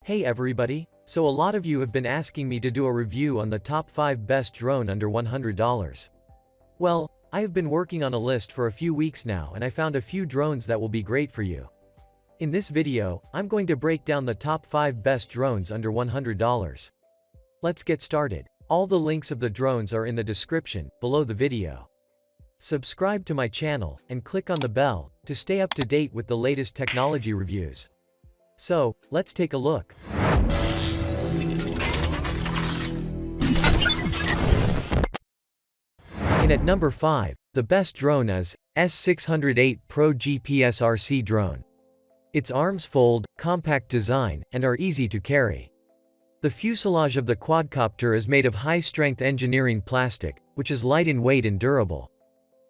Hey everybody, so a lot of you have been asking me to do a review on the top 5 best drone under $100. Well, I have been working on a list for a few weeks now and I found a few drones that will be great for you. In this video, I'm going to break down the top 5 best drones under $100. Let's get started. All the links of the drones are in the description, below the video. Subscribe to my channel, and click on the bell, to stay up to date with the latest technology reviews. So, let's take a look. And at number 5, the best drone is S608 Pro GPS RC drone. Its arms fold, compact design, and are easy to carry. The fuselage of the quadcopter is made of high-strength engineering plastic, which is light in weight and durable.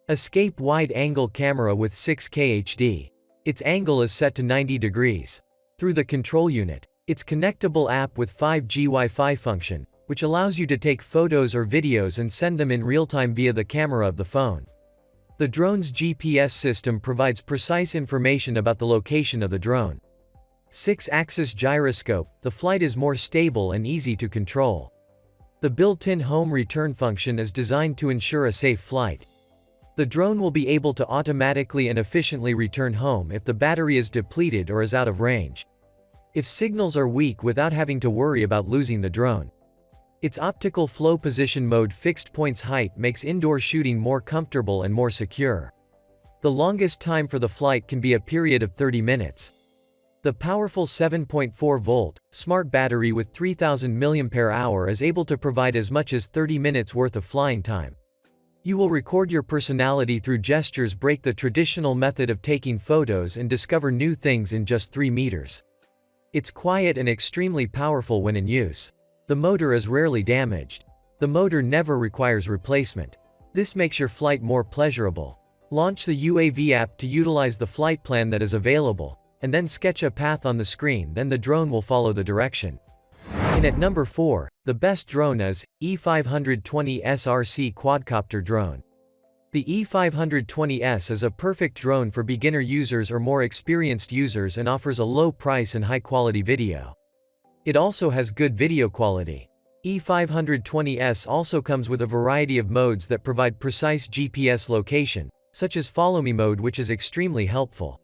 Escape wide-angle camera with 6K HD. Its angle is set to 90 degrees. Through the control unit. Its connectable app with 5G Wi-Fi function, which allows you to take photos or videos and send them in real time via the camera of the phone. The drone's GPS system provides precise information about the location of the drone. 6-axis gyroscope, the flight is more stable and easy to control. The built-in home return function is designed to ensure a safe flight. The drone will be able to automatically and efficiently return home if the battery is depleted or is out of range. If signals are weak without having to worry about losing the drone. Its optical flow position mode fixed points height makes indoor shooting more comfortable and more secure. The longest time for the flight can be a period of 30 minutes. The powerful 7.4-volt, smart battery with 3000 mAh is able to provide as much as 30 minutes worth of flying time. You will record your personality through gestures, break the traditional method of taking photos, and discover new things in just 3 meters. It's quiet and extremely powerful when in use. The motor is rarely damaged. The motor never requires replacement. This makes your flight more pleasurable. Launch the UAV app to utilize the flight plan that is available, and then sketch a path on the screen, then the drone will follow the direction. And at number 4, the best drone is E520 SRC Quadcopter Drone. The E520S is a perfect drone for beginner users or more experienced users and offers a low price and high-quality video. It also has good video quality. E520S also comes with a variety of modes that provide precise GPS location, such as Follow Me mode, which is extremely helpful,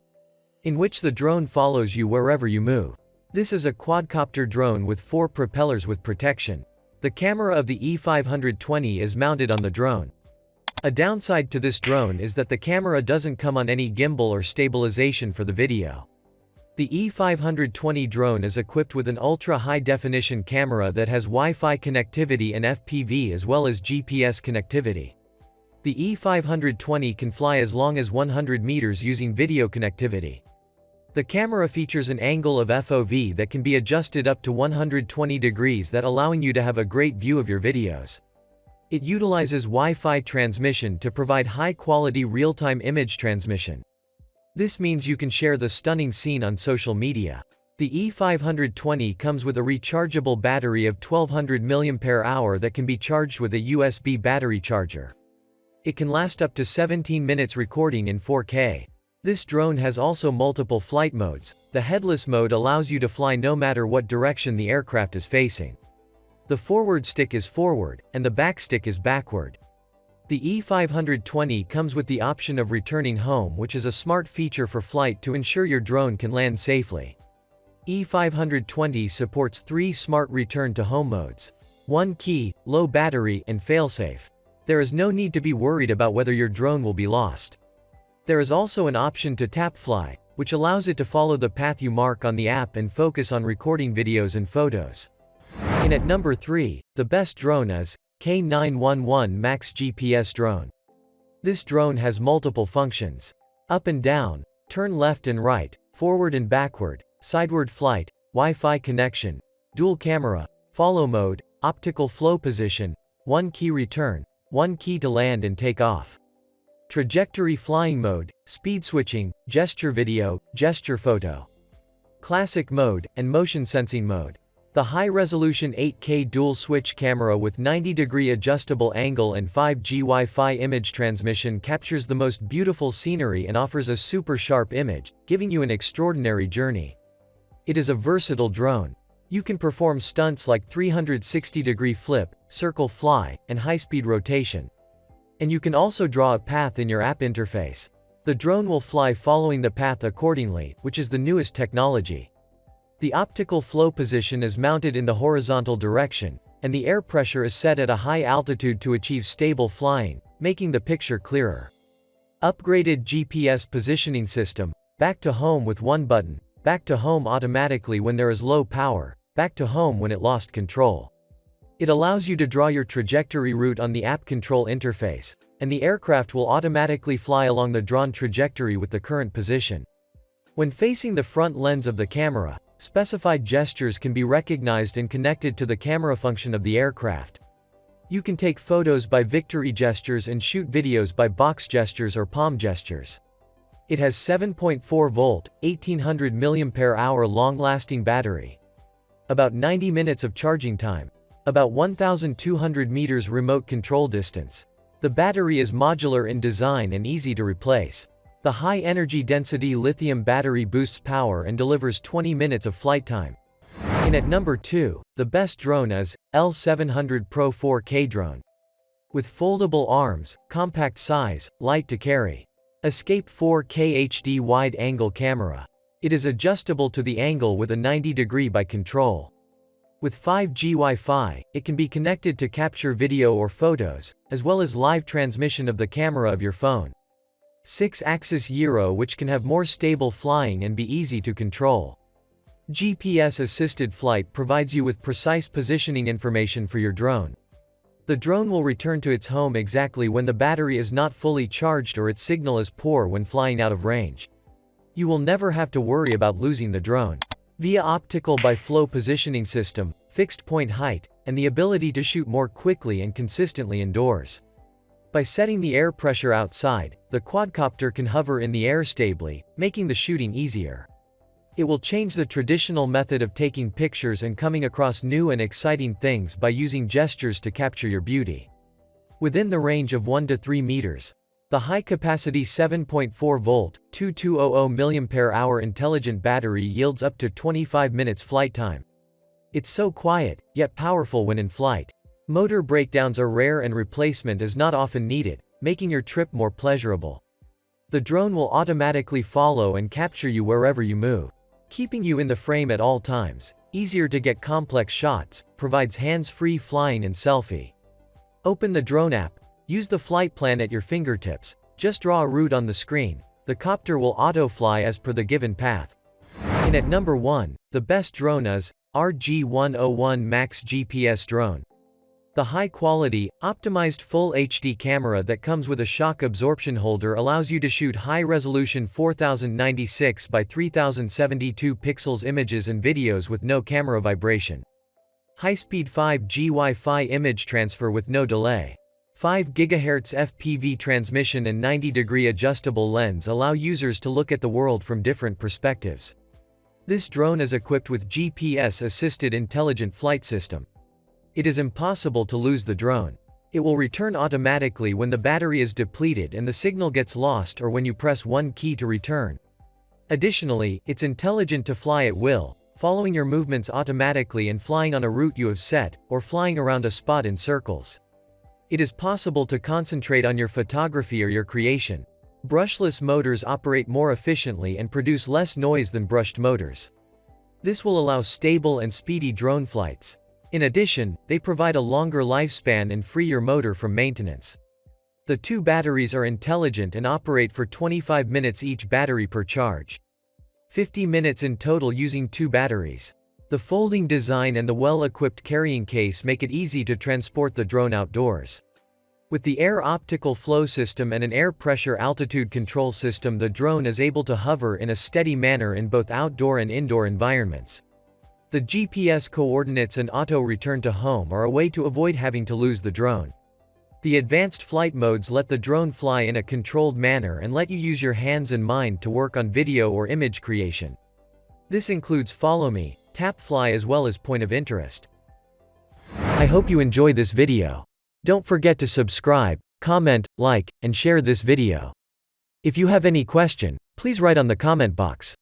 in which the drone follows you wherever you move. This is a quadcopter drone with 4 propellers with protection. The camera of the E520 is mounted on the drone. A downside to this drone is that the camera doesn't come on any gimbal or stabilization for the video. The E520 drone is equipped with an ultra-high-definition camera that has Wi-Fi connectivity and FPV as well as GPS connectivity. The E520 can fly as long as 100 meters using video connectivity. The camera features an angle of FOV that can be adjusted up to 120 degrees, that allowing you to have a great view of your videos. It utilizes Wi-Fi transmission to provide high-quality real-time image transmission. This means you can share the stunning scene on social media. The E520 comes with a rechargeable battery of 1200 mAh that can be charged with a USB battery charger. It can last up to 17 minutes recording in 4K. This drone has also multiple flight modes. The headless mode allows you to fly no matter what direction the aircraft is facing. The forward stick is forward, and the back stick is backward. The E520 comes with the option of returning home, which is a smart feature for flight to ensure your drone can land safely. E520 supports 3 smart return to home modes: 1 key, low battery, and failsafe. There is no need to be worried about whether your drone will be lost. There is also an option to tap fly, which allows it to follow the path you mark on the app and focus on recording videos and photos. And at number 3, the best drone is K911 Max GPS Drone. This drone has multiple functions: up and down, turn left and right, forward and backward, sideward flight, Wi-Fi connection, dual camera, follow mode, optical flow position, 1 key return, 1 key to land and take off. Trajectory flying mode, speed switching, gesture video, gesture photo, classic mode, and motion sensing mode. The high-resolution 8K dual-switch camera with 90-degree adjustable angle and 5G Wi-Fi image transmission captures the most beautiful scenery and offers a super sharp image, giving you an extraordinary journey. It is a versatile drone. You can perform stunts like 360-degree flip, circle fly, and high-speed rotation. And you can also draw a path in your app interface. The drone will fly following the path accordingly, which is the newest technology. The optical flow position is mounted in the horizontal direction, and the air pressure is set at a high altitude to achieve stable flying, making the picture clearer. Upgraded GPS positioning system, back to home with one button, back to home automatically when there is low power, back to home when it lost control. It allows you to draw your trajectory route on the app control interface, and the aircraft will automatically fly along the drawn trajectory with the current position. When facing the front lens of the camera, specified gestures can be recognized and connected to the camera function of the aircraft. You can take photos by victory gestures and shoot videos by box gestures or palm gestures. It has 7.4-volt, 1800 mAh long-lasting battery. About 90 minutes of charging time. About 1,200 meters remote control distance. The battery is modular in design and easy to replace. The high-energy density lithium battery boosts power and delivers 20 minutes of flight time. And at number 2, the best drone is L700 Pro 4K drone. With foldable arms, compact size, light to carry. Escape 4K HD wide-angle camera. It is adjustable to the angle with a 90-degree by control. With 5G Wi-Fi, it can be connected to capture video or photos, as well as live transmission of the camera of your phone. 6-axis gyro, which can have more stable flying and be easy to control. GPS-assisted flight provides you with precise positioning information for your drone. The drone will return to its home exactly when the battery is not fully charged or its signal is poor when flying out of range. You will never have to worry about losing the drone. Via optical by flow positioning system, fixed point height, and the ability to shoot more quickly and consistently indoors. By setting the air pressure outside, the quadcopter can hover in the air stably, making the shooting easier. It will change the traditional method of taking pictures and coming across new and exciting things by using gestures to capture your beauty. Within the range of 1 to 3 meters. The high-capacity 7.4-volt, 2200 mAh intelligent battery yields up to 25 minutes flight time. It's so quiet, yet powerful when in flight. Motor breakdowns are rare and replacement is not often needed, making your trip more pleasurable. The drone will automatically follow and capture you wherever you move, keeping you in the frame at all times. Easier to get complex shots, provides hands-free flying and selfie. Open the drone app. Use the flight plan at your fingertips. Just draw a route on the screen. The copter will auto-fly as per the given path. And at number 1, the best drone is RG101 Max GPS drone. The high-quality, optimized full HD camera that comes with a shock absorption holder allows you to shoot high-resolution 4096 by 3072 pixels images and videos with no camera vibration. High-speed 5G Wi-Fi image transfer with no delay. 5 GHz FPV transmission and 90-degree adjustable lens allow users to look at the world from different perspectives. This drone is equipped with GPS-assisted intelligent flight system. It is impossible to lose the drone. It will return automatically when the battery is depleted and the signal gets lost or when you press one key to return. Additionally, it's intelligent to fly at will, following your movements automatically and flying on a route you have set, or flying around a spot in circles. It is possible to concentrate on your photography or your creation. Brushless motors operate more efficiently and produce less noise than brushed motors. This will allow stable and speedy drone flights. In addition, they provide a longer lifespan and free your motor from maintenance. The 2 batteries are intelligent and operate for 25 minutes each battery per charge. 50 minutes in total using 2 batteries. The folding design and the well-equipped carrying case make it easy to transport the drone outdoors. With the air optical flow system and an air pressure altitude control system, the drone is able to hover in a steady manner in both outdoor and indoor environments. The GPS coordinates and auto return to home are a way to avoid having to lose the drone. The advanced flight modes let the drone fly in a controlled manner and let you use your hands and mind to work on video or image creation. This includes follow me, tap fly as well as point of interest. I hope you enjoyed this video. Don't forget to subscribe, comment, like, and share this video. If you have any question, please write on the comment box.